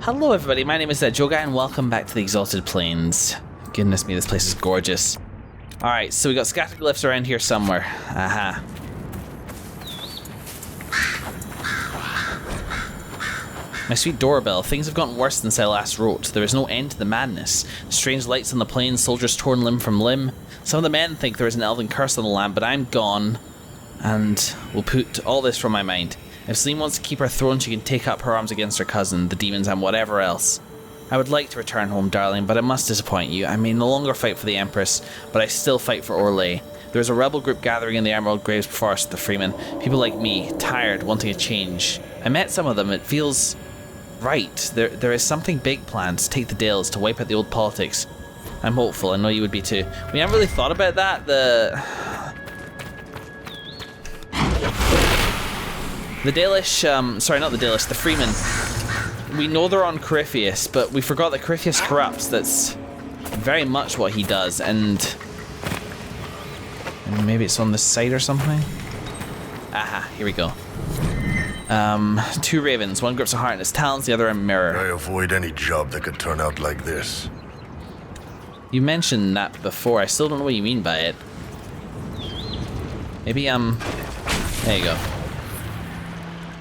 Hello everybody, my name is Joga and welcome back to the Exalted Plains. Goodness me, this place is gorgeous. Alright, so we got scatterglyphs around here somewhere. Aha. My sweet doorbell. Things have gotten worse since I last wrote. There is no end to the madness. Strange lights on the plains, soldiers torn limb from limb. Some of the men think there is an elven curse on the land, but I'm gone. And will put all this from my mind. If Celine wants to keep her throne, she can take up her arms against her cousin, the demons, and whatever else. I would like to return home, darling, but I must disappoint you. I may no longer fight for the Empress, but I still fight for Orlais. There is a rebel group gathering in the Emerald Graves Forest of the Freemen. People like me, tired, wanting a change. I met some of them. It feels right. There is something big planned to take the Dales, to wipe out the old politics. I'm hopeful. I know you would be too. We haven't really thought about that. The Dalish, sorry, not the Dalish, the Freemen. We know they're on Corypheus, but we forgot that Corypheus corrupts. That's very much what he does, and maybe it's on this side or something? Aha, here we go. Two ravens, one grips a heart in its talons, the other a mirror. I avoid any job that could turn out like this. You mentioned that before, I still don't know what you mean by it. Maybe, there you go.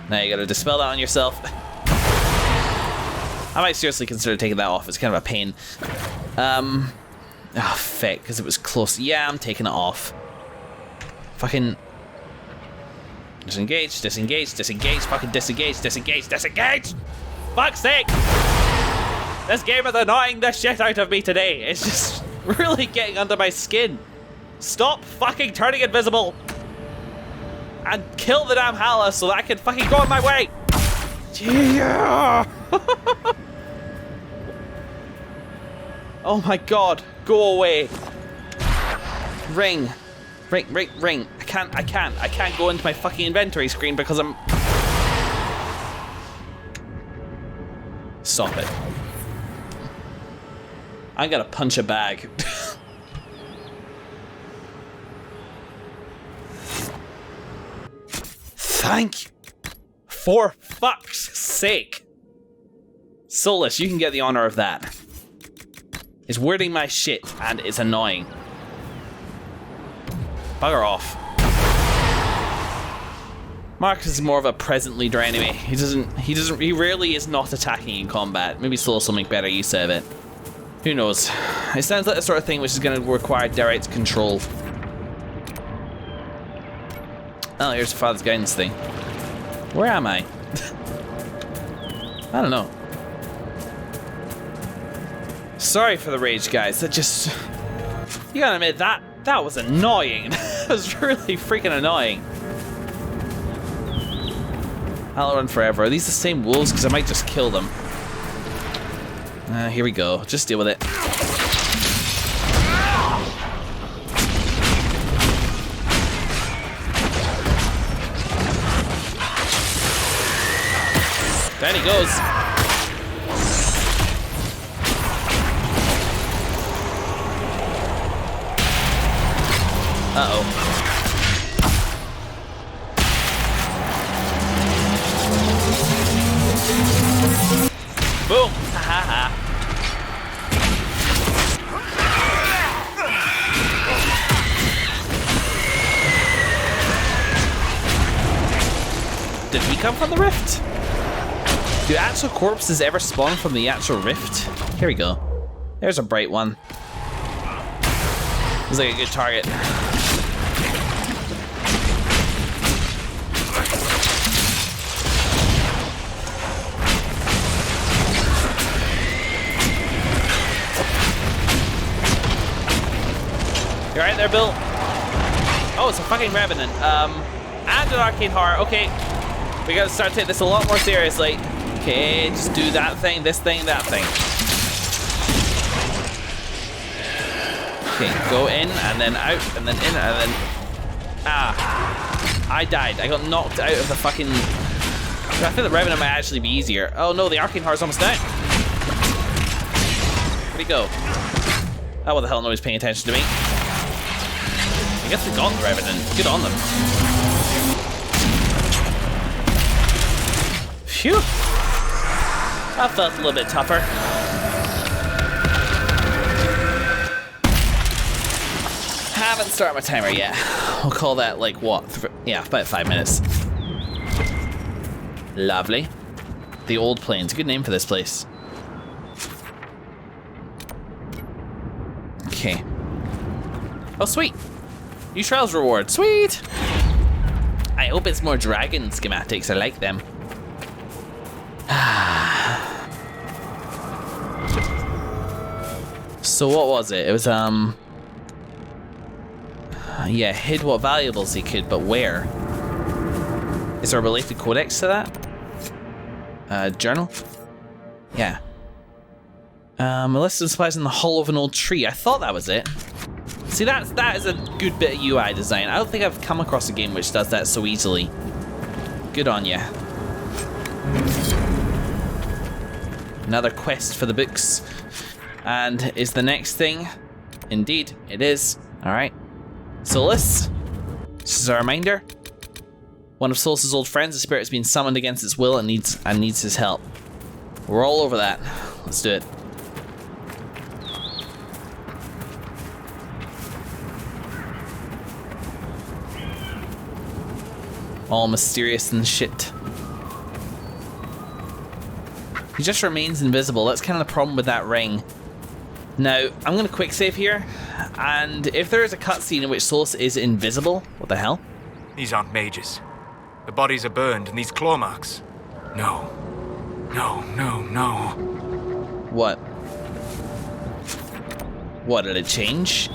Now you gotta dispel that on yourself. I might seriously consider taking that off, it's kind of a pain. Oh, feck, because it was close. Yeah, I'm taking it off. Fucking... Disengage, disengage, disengage, fucking disengage, disengage, disengage! Fuck's sake! This game is annoying the shit out of me today. It's just really getting under my skin. Stop fucking turning invisible! And kill the damn Hala so that I can fucking go on my way! Yeah! Oh my god, go away. Ring. Ring, ring, ring. I can't go into my fucking inventory screen because I'm... Stop it. I'm gonna punch a bag. Thank you. For fuck's sake. Solus, you can get the honor of that. It's wording my shit and it's annoying. Bugger off. Markus is more of a present leader anyway. He rarely is not attacking in combat. Maybe Solus will make better use of it. Who knows? It sounds like the sort of thing which is going to require direct control. Oh, here's the Father's Guidance thing. Where am I? I don't know. Sorry for the rage, guys. That just... You gotta admit, that was annoying. That was really freaking annoying. I'll run forever. Are these the same wolves? Because I might just kill them. Here we go. Just deal with it. Down he goes. Uh-oh. Boom! Ha ha ha. Did he come from the rift? Do actual corpses ever spawn from the actual rift? Here we go. There's a bright one. Looks like a good target. You alright there, Bill? Oh, it's a fucking Revenant. And an Arcane Horror. Okay. We gotta start taking this a lot more seriously. Okay, just do that thing, this thing, that thing. Okay, go in, and then out, and then in, and then... Ah. I died. I got knocked out of the fucking... I think the Revenant might actually be easier. Oh no, the Arcane Horror's almost down. Where'd he go? Oh, what the hell, nobody's paying attention to me. I guess we got the Revenant. Good on them. Phew. That felt a little bit tougher. Haven't started my timer yet. We'll call that like what? Yeah, about 5 minutes. Lovely. The Old Plains. Good name for this place. Okay. Oh, sweet. New trials reward. Sweet. I hope it's more dragon schematics. I like them. So what was it? It was yeah, hid what valuables he could, but where? Is there a related codex to that? Journal? Yeah. A list of supplies in the hollow of an old tree. I thought that was it. See, that is a good bit of UI design. I don't think I've come across a game which does that so easily. Good on ya. Another quest for the books. And is the next thing? Indeed, it is. Alright. Solus. This is a reminder. One of Solus's old friends, the spirit has been summoned against its will and needs his help. We're all over that. Let's do it. All mysterious and shit. He just remains invisible. That's kind of the problem with that ring. Now, I'm going to quick save here, and if there is a cutscene in which Solus is invisible, what the hell? These aren't mages. The bodies are burned, and these claw marks. No. No, no, no. What? What, did it change?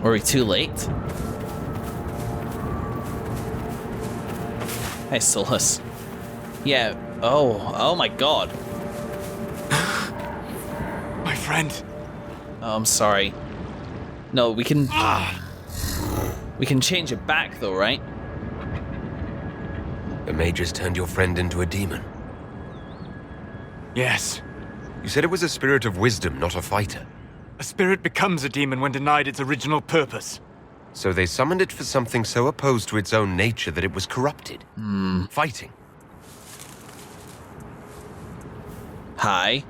Are we too late? Hey, Solus. Yeah, oh my god. My friend. Oh, I'm sorry. No, we can... We can change it back though, right? The mages turned your friend into a demon. Yes. You said it was a spirit of wisdom, not a fighter. A spirit becomes a demon when denied its original purpose. So they summoned it for something so opposed to its own nature that it was corrupted. Fighting. Hi.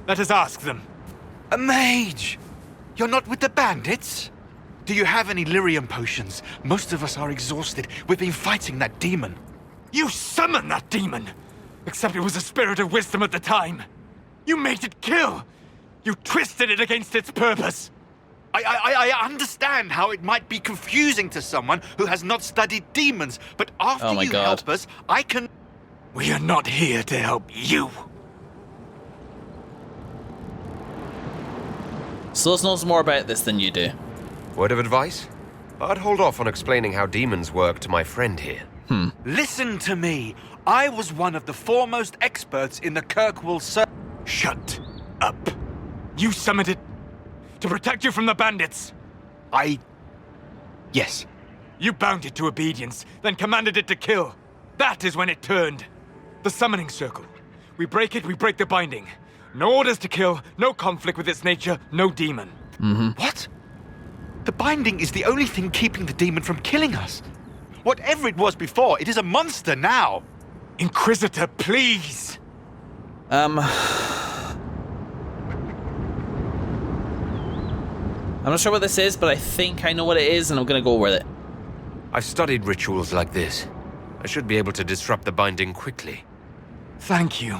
Let us ask them. A mage! You're not with the bandits? Do you have any lyrium potions? Most of us are exhausted. We've been fighting that demon. You summoned that demon! Except it was a spirit of wisdom at the time. You made it kill! You twisted it against its purpose! I understand how it might be confusing to someone who has not studied demons, but after help us, I can... We are not here to help you. Solus knows more about this than you do. Word of advice? I'd hold off on explaining how demons work to my friend here. Listen to me. I was one of the foremost experts in the Kirkwall Shut up. You summoned it to protect you from the bandits. Yes. You bound it to obedience, then commanded it to kill. That is when it turned. The summoning circle. We break it, we break the binding. No orders to kill, no conflict with its nature, no demon. What? The binding is the only thing keeping the demon from killing us. Whatever it was before, it is a monster now. Inquisitor, please! I'm not sure what this is, but I think I know what it is, and I'm gonna go with it. I've studied rituals like this. I should be able to disrupt the binding quickly. Thank you.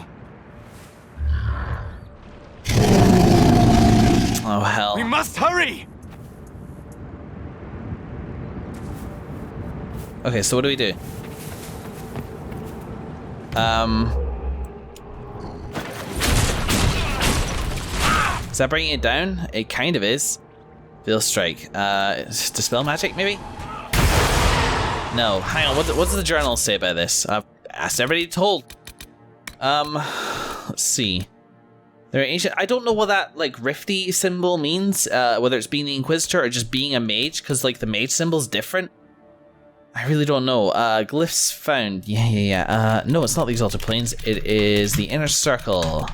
Oh, hell. We must hurry! Okay, so what do we do? Is that bringing it down? It kind of is. Veil strike. Dispel magic, maybe? No, hang on. What does the journal say about this? I've asked everybody told. Let's see. They're ancient. I don't know what that like rifty symbol means. Whether it's being the Inquisitor or just being a mage, because like the mage symbol's different. I really don't know. Glyphs found. Yeah. No, it's not the Exalted Plains. It is the Inner Circle.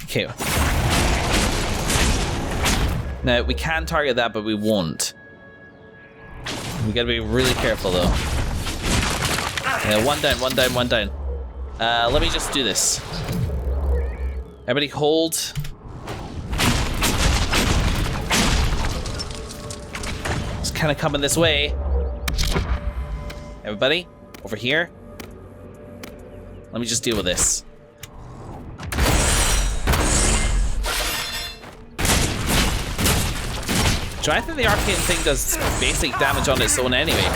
Okay. Now, we can target that, but we won't. We gotta be really careful, though. One down, one down, one down. Let me just do this. Everybody hold. It's kind of coming this way. Everybody, over here. Let me just deal with this. So I think the arcane thing does basic damage on its own anyway.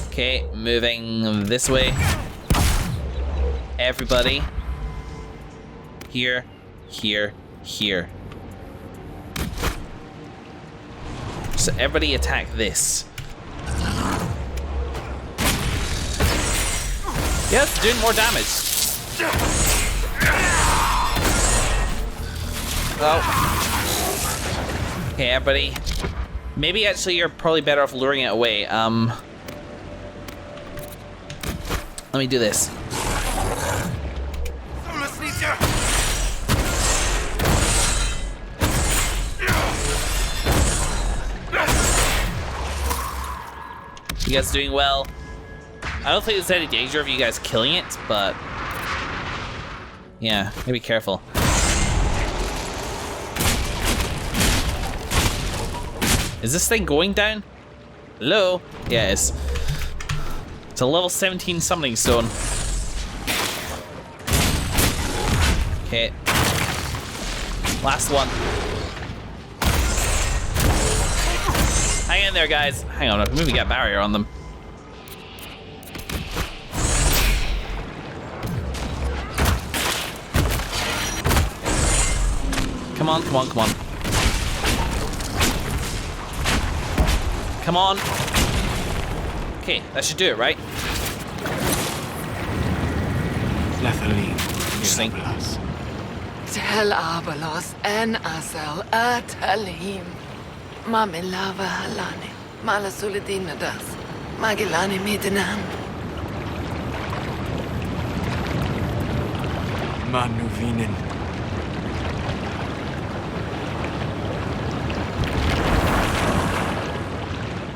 Okay, moving this way. Everybody. Here, here, here. So everybody attack this. Yeah, it's doing more damage. Oh. Okay, everybody. Maybe actually you're probably better off luring it away. Let me do this. You guys doing well? I don't think there's any danger of you guys killing it, but yeah, be careful. Is this thing going down? Hello? Yeah, it is. It's a level 17 summoning stone. Okay. Last one. Hang in there, guys. Hang on, maybe we got barrier on them. Come on, come on, come on. Come on. Okay, that should do it, right? Interesting. Tel Abalos en Asel Atalim. Mamilava Halane. Malasuladinadas. Magilani Midanam. Manuvinen.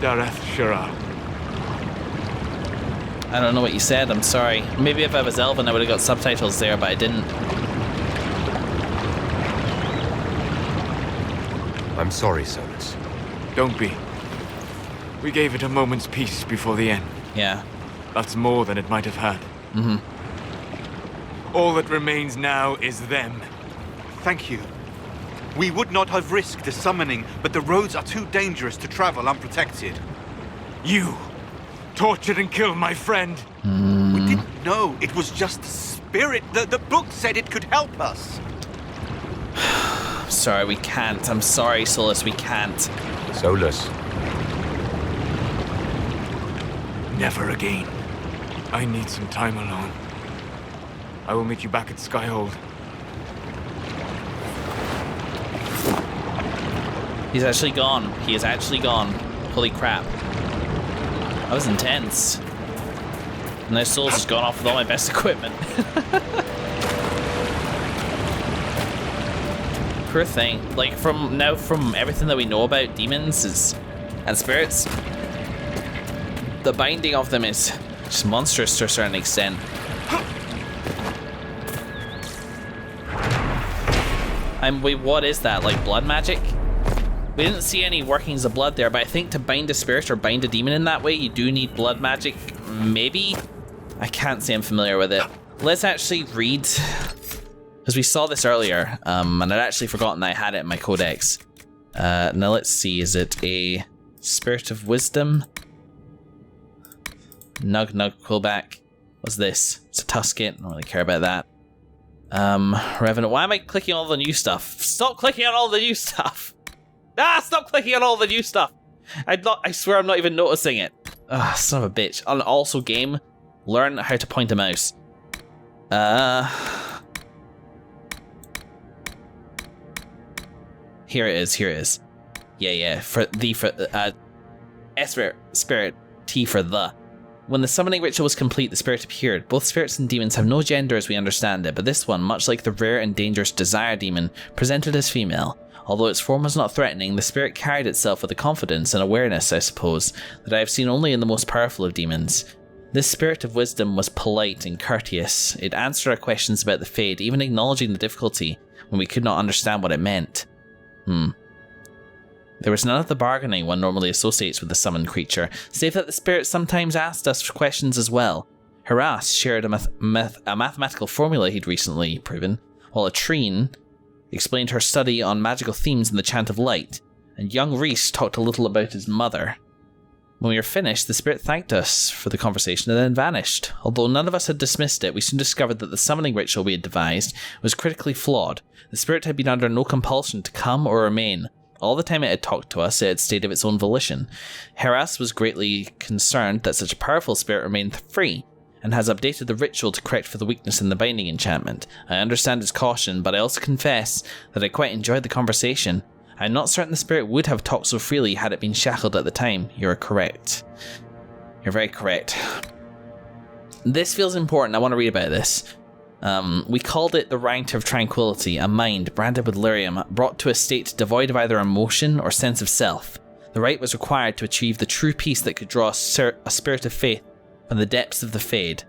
Dareth Shira. I don't know what you said, I'm sorry. Maybe if I was Elven I would have got subtitles there, but I didn't. I'm sorry, Solus. Don't be. We gave it a moment's peace before the end. Yeah. That's more than it might have had. Mm-hmm. All that remains now is them. Thank you. We would not have risked the summoning, but the roads are too dangerous to travel unprotected. You tortured and killed my friend. We didn't know it was just a spirit. The book said it could help us. Sorry, we can't. I'm sorry, Solus, we can't. Solus. Never again. I need some time alone. I will meet you back at Skyhold. He's actually gone. He is actually gone. Holy crap. That was intense. And now Solus has gone off with all my best equipment. Poor thing. Like, from everything that we know about demons and spirits, the binding of them is just monstrous to a certain extent. Wait, what is that? Like blood magic? We didn't see any workings of blood there, but I think to bind a spirit or bind a demon in that way, you do need blood magic. Maybe? I can't say I'm familiar with it. Let's actually read, because we saw this earlier, and I'd actually forgotten that I had it in my codex. Now let's see, is it a Spirit of Wisdom? Nug Quillback. What's this? It's a Tusket, I don't really care about that. Revenant, why am I clicking on all the new stuff? Stop clicking on all the new stuff! Ah, stop clicking on all the new stuff! I swear I'm not even noticing it. Ah, son of a bitch. And also game, learn how to point a mouse. Here it is. Yeah, Spirit, T for the. When the summoning ritual was complete, the spirit appeared. Both spirits and demons have no gender as we understand it, but this one, much like the rare and dangerous Desire demon, presented as female. Although its form was not threatening, the spirit carried itself with a confidence and awareness, I suppose, that I have seen only in the most powerful of demons. This spirit of wisdom was polite and courteous. It answered our questions about the Fade, even acknowledging the difficulty when we could not understand what it meant. There was none of the bargaining one normally associates with the summoned creature, save that the spirit sometimes asked us questions as well. Harass shared a mathematical formula he'd recently proven, while Atrine explained her study on magical themes in the Chant of Light, and young Reese talked a little about his mother. When we were finished, the spirit thanked us for the conversation and then vanished. Although none of us had dismissed it, we soon discovered that the summoning ritual we had devised was critically flawed. The spirit had been under no compulsion to come or remain. All the time it had talked to us, it had stayed of its own volition. Herass was greatly concerned that such a powerful spirit remained free, and has updated the ritual to correct for the weakness in the binding enchantment. I understand his caution, but I also confess that I quite enjoyed the conversation. I'm not certain the spirit would have talked so freely had it been shackled at the time. You're correct. You're very correct. This feels important. I want to read about this. We called it the Rite of Tranquility, a mind branded with lyrium, brought to a state devoid of either emotion or sense of self. The rite was required to achieve the true peace that could draw a spirit of faith from the depths of the Fade.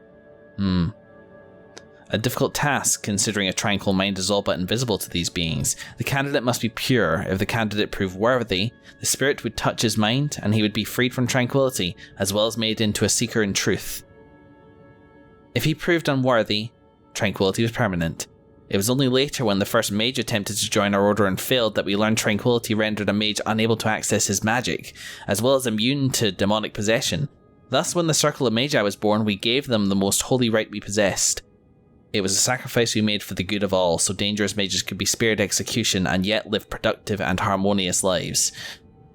A difficult task, considering a tranquil mind is all but invisible to these beings. The candidate must be pure. If the candidate proved worthy, the spirit would touch his mind, and he would be freed from tranquility, as well as made into a seeker in truth. If he proved unworthy, tranquility was permanent. It was only later, when the first mage attempted to join our order and failed, that we learned tranquility rendered a mage unable to access his magic, as well as immune to demonic possession. Thus, when the Circle of Magi was born, we gave them the most holy rite we possessed. It was a sacrifice we made for the good of all, so dangerous mages could be spared execution and yet live productive and harmonious lives.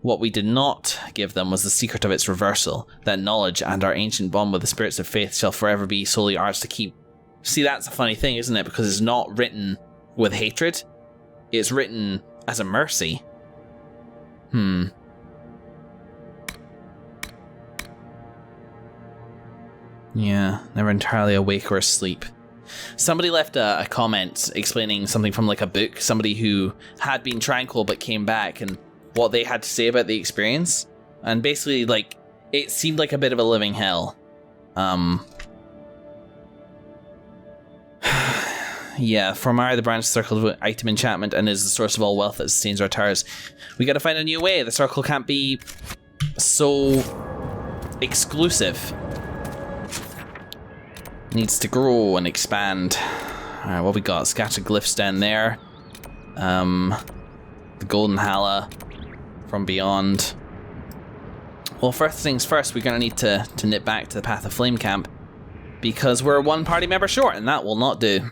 What we did not give them was the secret of its reversal, that knowledge and our ancient bond with the spirits of faith shall forever be solely ours to keep. See, that's a funny thing, isn't it? Because it's not written with hatred, it's written as a mercy. Yeah, never entirely awake or asleep. Somebody left a comment explaining something from like a book, somebody who had been tranquil but came back, and what they had to say about the experience. And basically, like, it seemed like a bit of a living hell. Yeah, Formari, the branch circle of item enchantment, and is the source of all wealth that sustains our towers. We gotta find a new way. The circle can't be so exclusive. Needs to grow and expand. Alright, what we got? Scattered glyphs down there. The golden hala from beyond. Well, first things first, we're gonna need to nip back to the Path of Flame camp, because we're one party member short, and that will not do.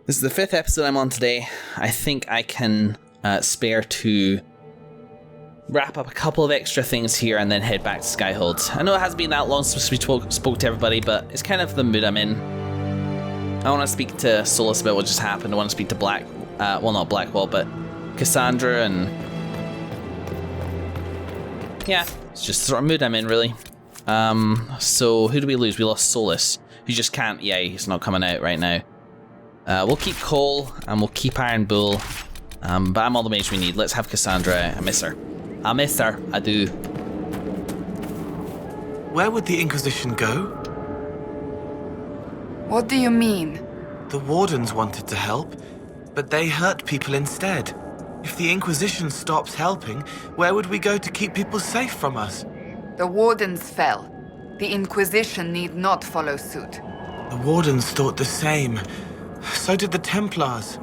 This is the 5th episode I'm on today. I think I can spare to wrap up a couple of extra things here and then head back to Skyhold. I know it hasn't been that long since we spoke to everybody, but it's kind of the mood I'm in. I want to speak to Solus about what just happened. I want to speak to not Blackwall, but Cassandra, and yeah, it's just the sort of mood I'm in, really. So who do we lose? We lost Solus, who just can't. Yeah, he's not coming out right now. We'll keep Cole and we'll keep Iron Bull, but I'm all the mage we need. Let's have Cassandra. I miss her. I do. Where would the Inquisition go? What do you mean? The Wardens wanted to help, but they hurt people instead. If the Inquisition stops helping, where would we go to keep people safe from us? The Wardens fell. The Inquisition need not follow suit. The Wardens thought the same. So did the Templars.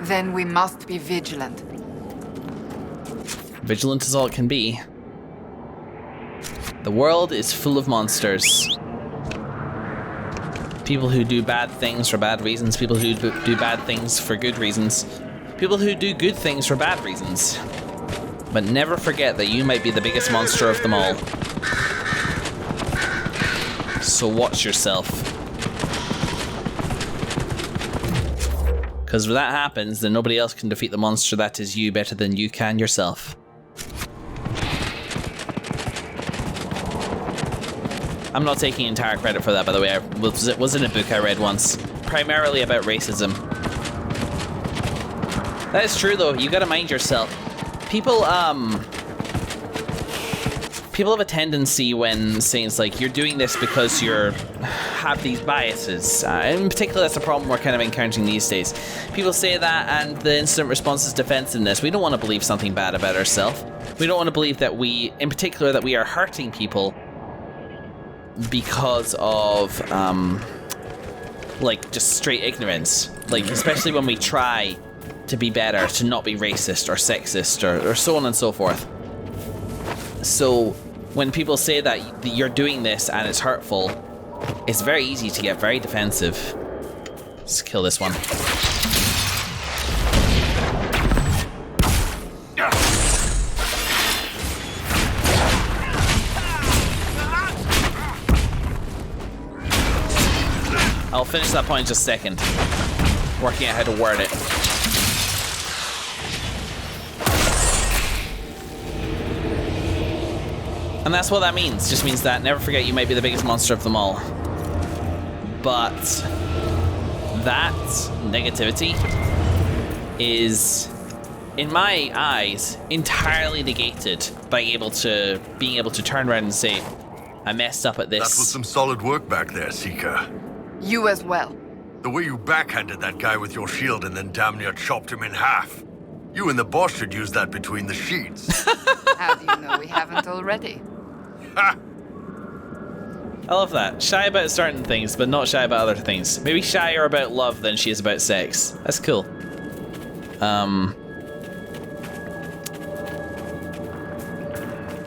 Then we must be vigilant. Vigilant is all it can be. The world is full of monsters. People who do bad things for bad reasons, people who do bad things for good reasons, people who do good things for bad reasons. But never forget that you might be the biggest monster of them all. So watch yourself. Because if that happens, then nobody else can defeat the monster that is you better than you can yourself. I'm not taking entire credit for that, by the way. It was in a book I read once, primarily about racism. That is true, though. You gotta mind yourself. People have a tendency when saying it's like, you're doing this because you're have these biases. In particular, that's a problem we're kind of encountering these days. People say that, and the instant response is defensiveness. We don't want to believe something bad about ourselves. We don't want to believe that in particular, that we are hurting people because of, like, just straight ignorance. Like, especially when we try to be better, to not be racist or sexist or so on and so forth. So when people say that you're doing this and it's hurtful, it's very easy to get very defensive. Let's kill this one. I'll finish that point in just a second. Working out how to word it. And that's what that means. Just means that never forget you might be the biggest monster of them all. But that negativity is, in my eyes, entirely negated by being able to turn around and say, I messed up at this. That was some solid work back there, Seeker. You as well. The way you backhanded that guy with your shield and then damn near chopped him in half. You and the boss should use that between the sheets. How do you know we haven't already? Ha! I love that. Shy about certain things, but not shy about other things. Maybe shyer about love than she is about sex. That's cool.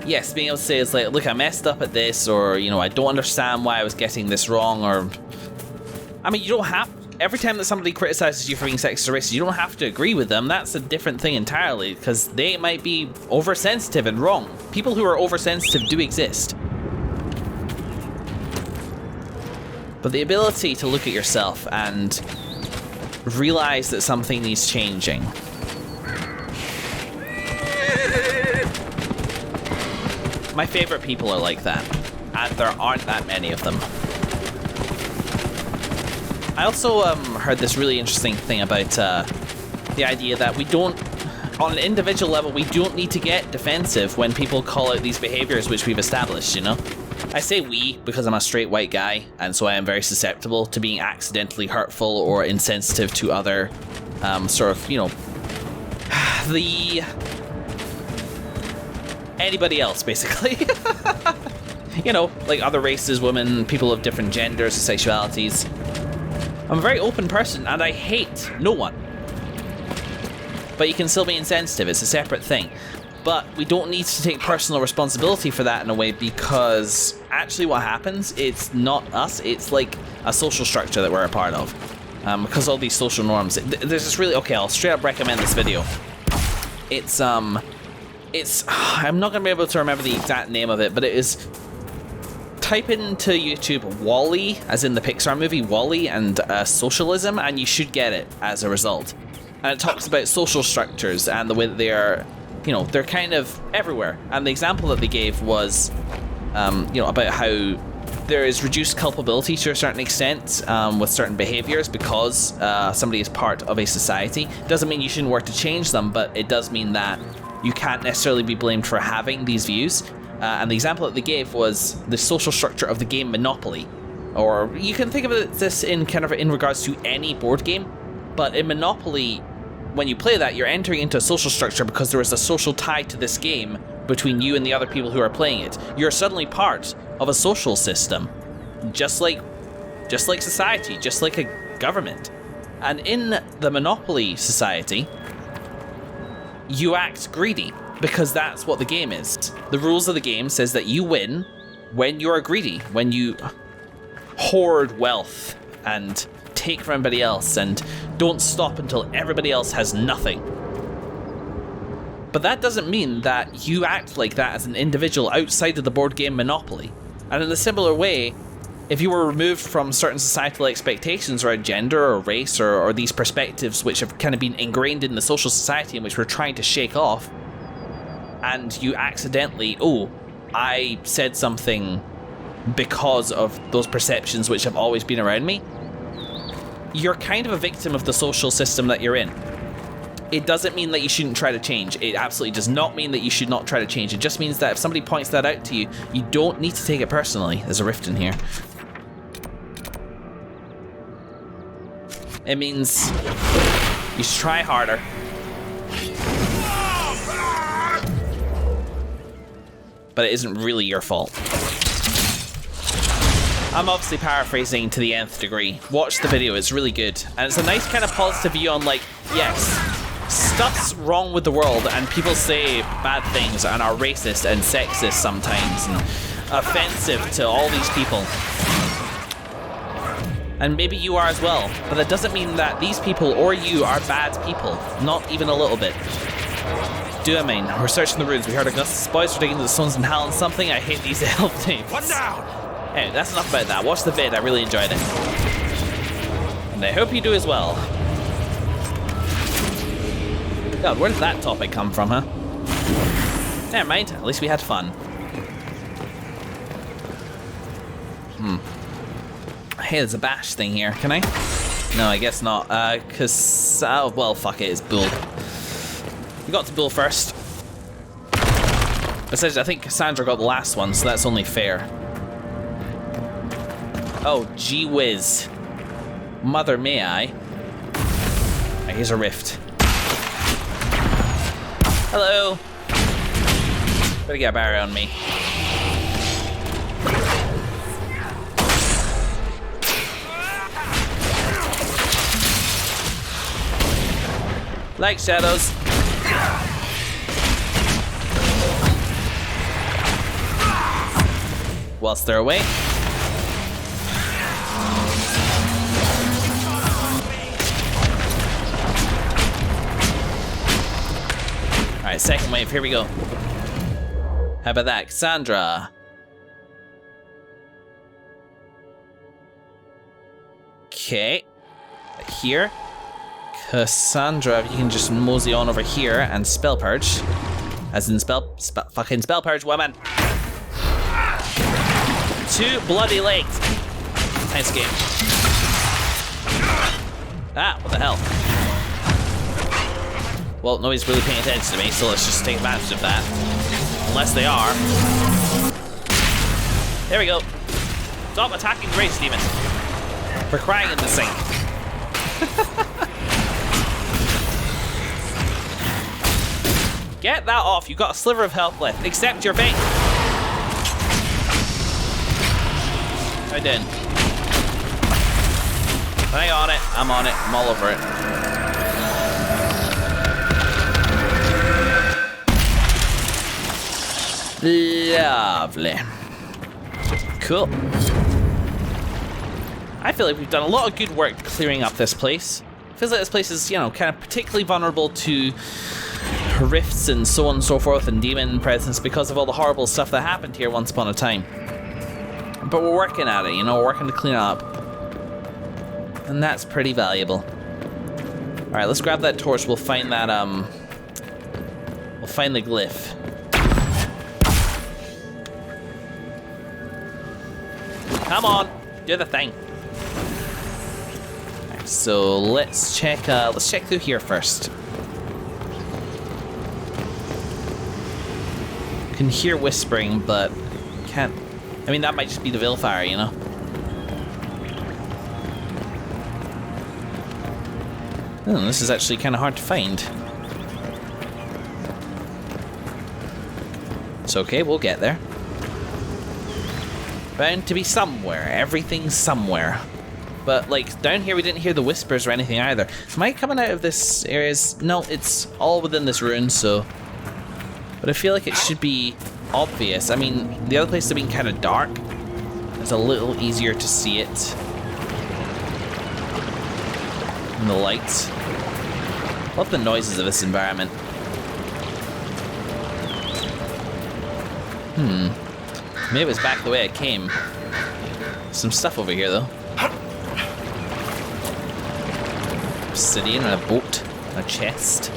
Yes, being able to say it's like, look, I messed up at this, or, you know, I don't understand why I was getting this wrong, or... I mean, you don't have... Every time that somebody criticizes you for being sexist or racist, you don't have to agree with them. That's a different thing entirely, because they might be oversensitive and wrong. People who are oversensitive do exist. But the ability to look at yourself and realize that something needs changing. My favorite people are like that, and there aren't that many of them. I also heard this really interesting thing about the idea that we don't, on an individual level, we don't need to get defensive when people call out these behaviors which we've established, you know? I say we because I'm a straight white guy, and so I am very susceptible to being accidentally hurtful or insensitive to other sort of, you know, anybody else, basically. You know, like other races, women, people of different genders, sexualities. I'm a very open person, and I hate no one. But you can still be insensitive, it's a separate thing. But we don't need to take personal responsibility for that in a way, because actually what happens, it's not us, it's like a social structure that we're a part of. Because all these social norms. There's this really, okay, I'll straight up recommend this video. It's, I'm not going to be able to remember the exact name of it, but it is... Type into YouTube WALL-E, as in the Pixar movie WALL-E, and socialism, and you should get it as a result. And it talks about social structures and the way that they are, you know, they're kind of everywhere. And the example that they gave was, you know, about how there is reduced culpability to a certain extent with certain behaviors because somebody is part of a society. Doesn't mean you shouldn't work to change them, but it does mean that you can't necessarily be blamed for having these views. And the example that they gave was the social structure of the game Monopoly. Or you can think of this in kind of in regards to any board game, but in Monopoly, when you play that, you're entering into a social structure because there is a social tie to this game between you and the other people who are playing it. You're suddenly part of a social system, just like society, just like a government. And in the Monopoly society, you act greedy, because that's what the game is. The rules of the game says that you win when you're greedy, when you hoard wealth and take from everybody else and don't stop until everybody else has nothing. But that doesn't mean that you act like that as an individual outside of the board game Monopoly. And in a similar way, if you were removed from certain societal expectations around gender or race or these perspectives which have kind of been ingrained in the social society in which we're trying to shake off, and you accidentally, oh, I said something because of those perceptions which have always been around me, you're kind of a victim of the social system that you're in. it doesn't mean that you shouldn't try to change. It absolutely does not mean that you should not try to change. It just means that if somebody points that out to you, you don't need to take it personally. There's a rift in here. It means you should try harder. But it isn't really your fault. I'm obviously paraphrasing to the nth degree. Watch the video, it's really good. And it's a nice kind of positive view on, like, yes, stuff's wrong with the world and people say bad things and are racist and sexist sometimes and offensive to all these people. And maybe you are as well, but that doesn't mean that these people or you are bad people. Not even a little bit. Do I mean? We're searching the ruins. We heard Augustus' boys were digging into the stones and howling something. I hate these elf names. One down! Anyway, that's enough about that. Watch the vid. I really enjoyed it. And I hope you do as well. God, where did that topic come from, huh? Never mind. At least we had fun. Hey, there's a bash thing here. Can I? No, I guess not. Cause... oh, well, fuck it. It's Bull. We got to Bull first. Besides, I think Cassandra got the last one, so that's only fair. Oh, gee whiz. Mother, may I? Right, here's a rift. Hello. Better get a barrier on me. Like shadows. Whilst they're away. Alright, second wave, here we go. How about that, Cassandra? Okay. Here. Cassandra, if you can just mosey on over here and spell purge. As in fucking spell purge, woman. 2 bloody legs. Nice game. Ah, what the hell? Well, nobody's really paying attention to me, so let's just take advantage of that. Unless they are. There we go. Stop attacking the race demon. We're crying in the sink. Get that off. You've got a sliver of health left. Accept your fate. How you doing? Hang on it. I'm on it. I'm all over it. Lovely. Cool. I feel like we've done a lot of good work clearing up this place. Feels like this place is, you know, kind of particularly vulnerable to rifts and so on and so forth and demon presence because of all the horrible stuff that happened here once upon a time. But we're working at it, you know, we're working to clean it up. And that's pretty valuable. Alright, let's grab that torch. We'll find that, we'll find the glyph. Come on, do the thing. Right, so let's check through here first. Can hear whispering, but can't. I mean, that might just be the Vilfire, you know. Oh, this is actually kind of hard to find. It's okay, we'll get there. Bound to be somewhere. Everything's somewhere. But, like, down here we didn't hear the whispers or anything either. Am I coming out of this area? No, it's all within this ruin, so... But I feel like it should be obvious. I mean, the other places have been kind of dark. It's a little easier to see it. In the lights. Love the noises of this environment. Maybe it was back the way I came. Some stuff over here, though. Obsidian and a boat. A chest.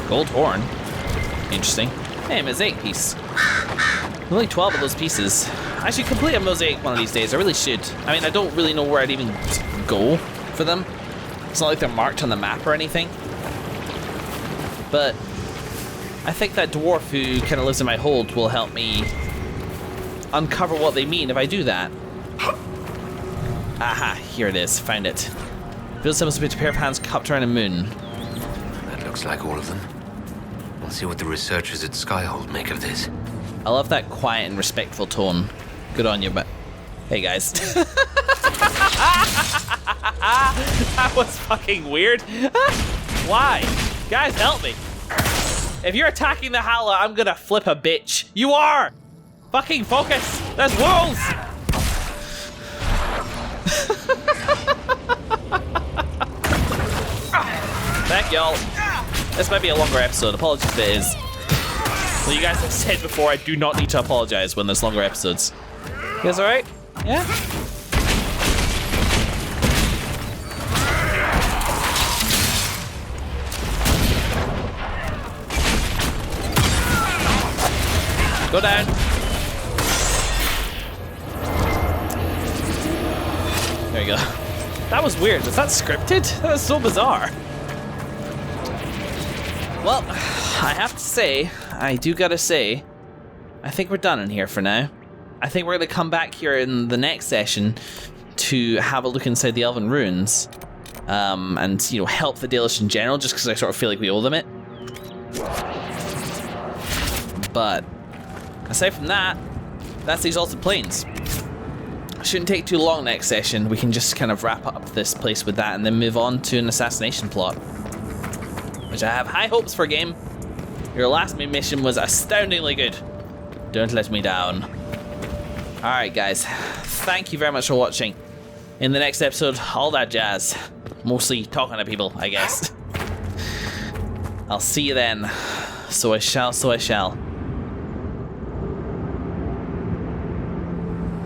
Gold horn. Interesting. Hey, a mosaic piece. Only 12 of those pieces. I should complete a mosaic one of these days. I really should. I mean, I don't really know where I'd even go for them. It's not like they're marked on the map or anything. But I think that dwarf who kind of lives in my hold will help me uncover what they mean if I do that. Aha, here it is. Found it. Build symbols with a pair of hands cupped around a moon. That looks like all of them. We'll see what the researchers at Skyhold make of this. I love that quiet and respectful tone. Good on you, but hey guys. That was fucking weird. Why? Guys, help me. If you're attacking the Hala, I'm gonna flip a bitch. You are! Fucking focus! There's wolves! Thank y'all. This might be a longer episode. Apologies if it is. Well, you guys have said before, I do not need to apologize when there's longer episodes. You guys alright? Yeah? Go down. There you go. That was weird. Was that scripted? That was so bizarre. Well, I have to say, I do gotta say, I think we're done in here for now. I think we're gonna come back here in the next session to have a look inside the Elven Ruins. And, you know, help the Dalish in general, just because I sort of feel like we owe them it. But aside from that, that's the Exalted Plains. Shouldn't take too long next session. We can just kind of wrap up this place with that and then move on to an assassination plot, which I have high hopes for, game. Your last main mission was astoundingly good. Don't let me down. Alright guys, thank you very much for watching. In the next episode, all that jazz. Mostly talking to people, I guess. I'll see you then. So I shall, so I shall.